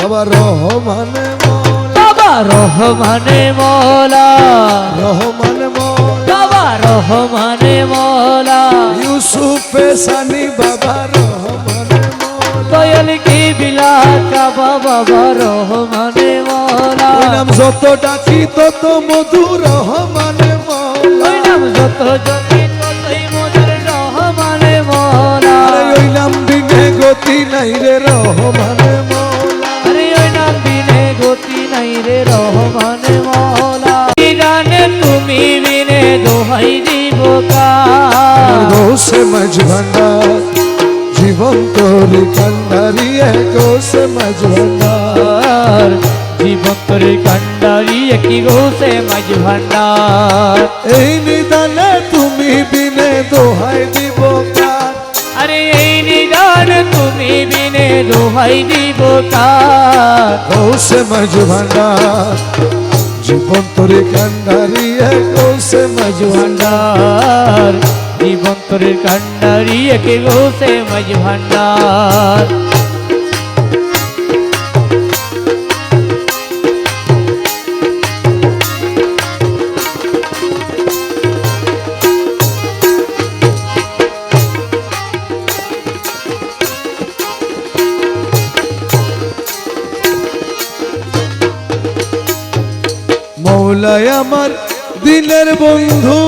বাবা রহমানে মওলা, বাবা রহমানে মওলা, রহমানে মওলা, বাবা রহমানে মওলা, ইউসুফে সানি বাবা রহমানে মওলা, দয়াল কিবলা কাবা বাবা রহমানে মওলা, ওই নাম যত ডাকি তত মধু রহমানে মওলা, ওই নাম যত জপি ততই মধুর রহমানে মওলা, আরে ওই নাম বিনে গতি নাই রে রহমানে মওলা, আরে ওই নাম বিনে গতি নাই রে রহমানে মওলা, জানে তুমি বিনে দোহাই দিব কার, গৌসে মাঝ ভান্ডার জীবন তোরি কান্ডারি গৌসে মাঝ ভান্ডার, জীবন তোর কান্ডারি কি গৌসে মাঝ ভান্ডার, এই নিদানে তুমি বিনে দোহাই দিব কার, আরে এই নিদান তুমি বিনে দোহাই দিব কার, গৌসে মাঝ ভান্ডার জীবন তোরি কান্ডারি গৌসে মাঝ ভান্ডার, ভান্ডার জীবন তোর কান্ডারি কি গৌসে মাঝ ভান্ডার, মৌলাই আমার দিনের বন্ধু,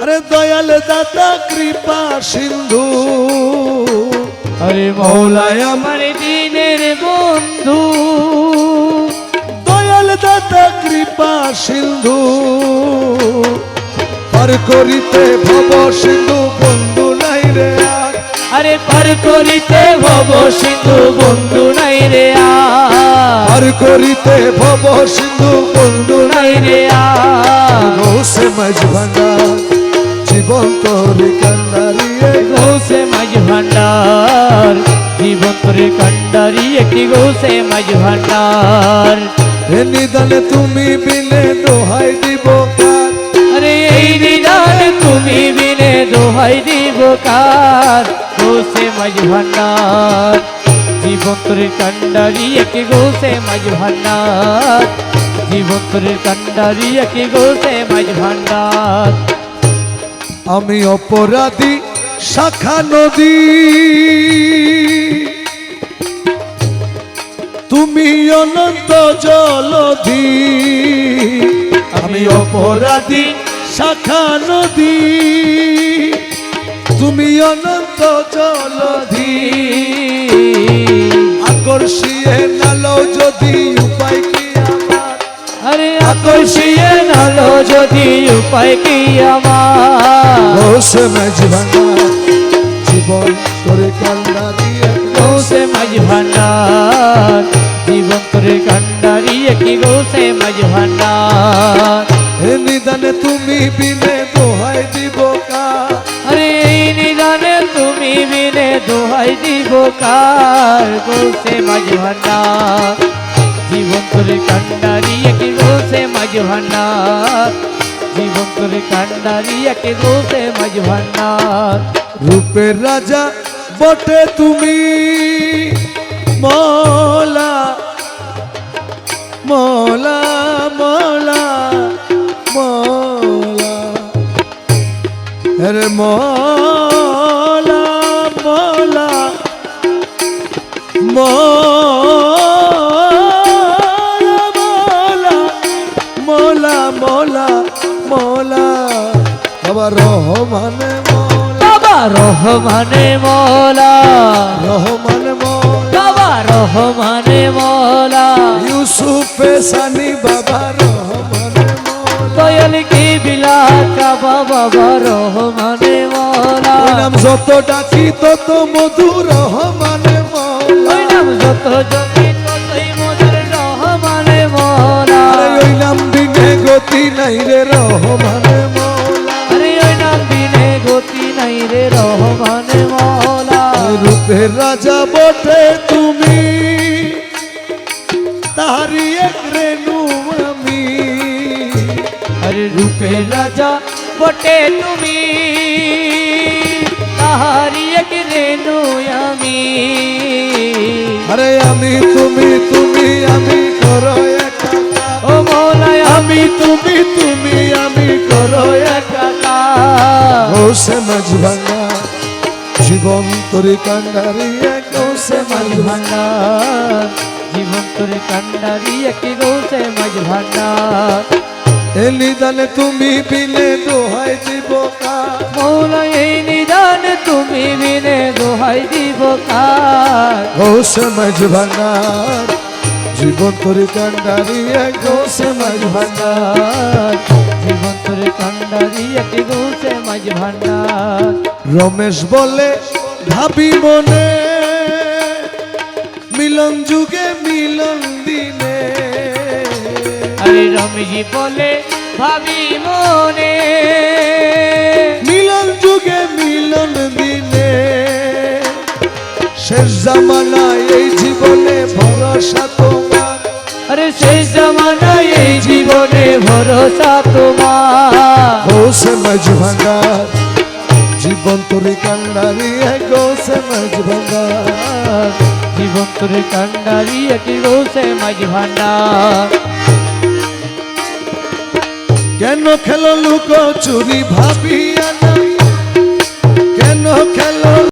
আরে দয়াল দাতা কৃপা সিন্ধু, আরে মৌলায় আমার দিনের বন্ধু, দয়াল দাতা কৃপা সিন্ধু, পার করিতে ভব সিন্ধু বন্ধু নাই রে আর, আরে পার করিতে ভব সিন্ধু বন্ধু নাই রে আর, পার করিতে ভব সিন্ধু বন্ধু নাই নাই রে আর, গৌসে মাঝ ভান্ডার জীবন তোরি কান্ডারি গৌসে মাঝ ভান্ডার, জীবন তোর কান্ডারি একটি গৌসে মাঝ ভান্ডার, এ নিদানে তুমি বিনে দোহাই দিব কার, আরে এই নিদান তুমি বিনে দোহাই দিব কার, গৌসে মাঝ ভান্ডার, জীবন তোর কান্ডারি একটি গৌসে মাঝ ভান্ডার, জীবন তোর কান্ডারি একটি গৌসে মাঝ ভান্ডার, আমি অপরাধী শাখা নদী, তুমি অনন্ত জলধি, আমি অপরাধী শাখা নদী, তুমি অনন্ত জলধি, আকর্ষিয়ে নালো যদি উপায় কি আমার, আরে আকর্ষিয়ে নালো যদি উপায় কি আমার, গৌসে মাঝ ভান্ডার জীবন তোরে কান্ডারি গৌসে মাঝ ভান্ডার, জীবন তোর কান্ডারি কি গৌসে মাঝ ভান্ডার, হে নিদানে তুমি বিনে দোহাই দিব কার, আরে এই নিদানে তুমি বিনে দোহাই দিব কার, গৌসে মাঝ ভান্ডার, জীবন তোর কান্ডারি কি গৌসে মাঝ ভান্ডার, জীবন তোর কান্ডারি কি গৌসে মাঝ ভান্ডার, রূপের রাজা বটে তুমি মওলা, মওলা মওলা মওলা, আরে মওলা মওলা মওলা মওলা মওলা মওলা, বাবা রহমানে মওলা, বাবা রহমানে মওলা, রহমানে মওলা, বাবা রহমানে মওলা, ইউসুফে সানি বাবা রহমানে মওলা, দয়াল কিবলা কাবা বাবা রহমানে মওলা, ওই নাম যত ডাকি তত মধু রহমানে মওলা, ওই নাম যত জপি ততই মধুর রহমানে মওলা, আরে ওই নাম বিনে গতি নাই রে রহমানে মওলা, আরে ওই নাম বিনে গতি নাই রে রহমানে মওলা, রূপের রাজা বটে তুমি তাহারি এক রেণু আমি, আরে রূপের রাজা বটে তুমি, তাহারি এক রেনু আমি আরে আমি তুমি আমি করো একাকার ও মৌলায় আমি তুমি আমি করো একাকার গৌসে মাঝ ভাঙা জীবন তরি কান্ডারি গৌসে মাঝ ভাঙা ভান্ডার জীবন তোরে কান্ডারি একটি গৌসে মাঝ ভান্ডার এলি দানে তুমি বিনে দোহাই দিব কার মৌলা এই নিদান তুমি বিনে দোহাই দিব কার গৌসে মাঝ ভাঙা জীবন তরি কান্ডারি গৌসে মাঝ ভাঙা ভান্ডার জীবন তোরে কান্ডারি একটি গৌসে মাঝ ভান্ডার রমেশ বলে ভাবি মনে মিলন যুগে মিলন দিনে আরে রমেশজি বলে ভাবি মনে মিলন যুগে মিলন দিনে শেষ জামানায় এই জীবনে ভরসা তোমার আরে সেই জামানায় এই জীবনে ভরসা তোমার গৌসে মাঝ ভাঙা জীবন তরি কান্ডারি গৌসে মাঝ ভাঙা জীবন তোরে কান্ডারি একটি গৌসে মাঝ ভান্ডার কেন খেলো লুকো চুরি ভাবিয়া না কেন খেলো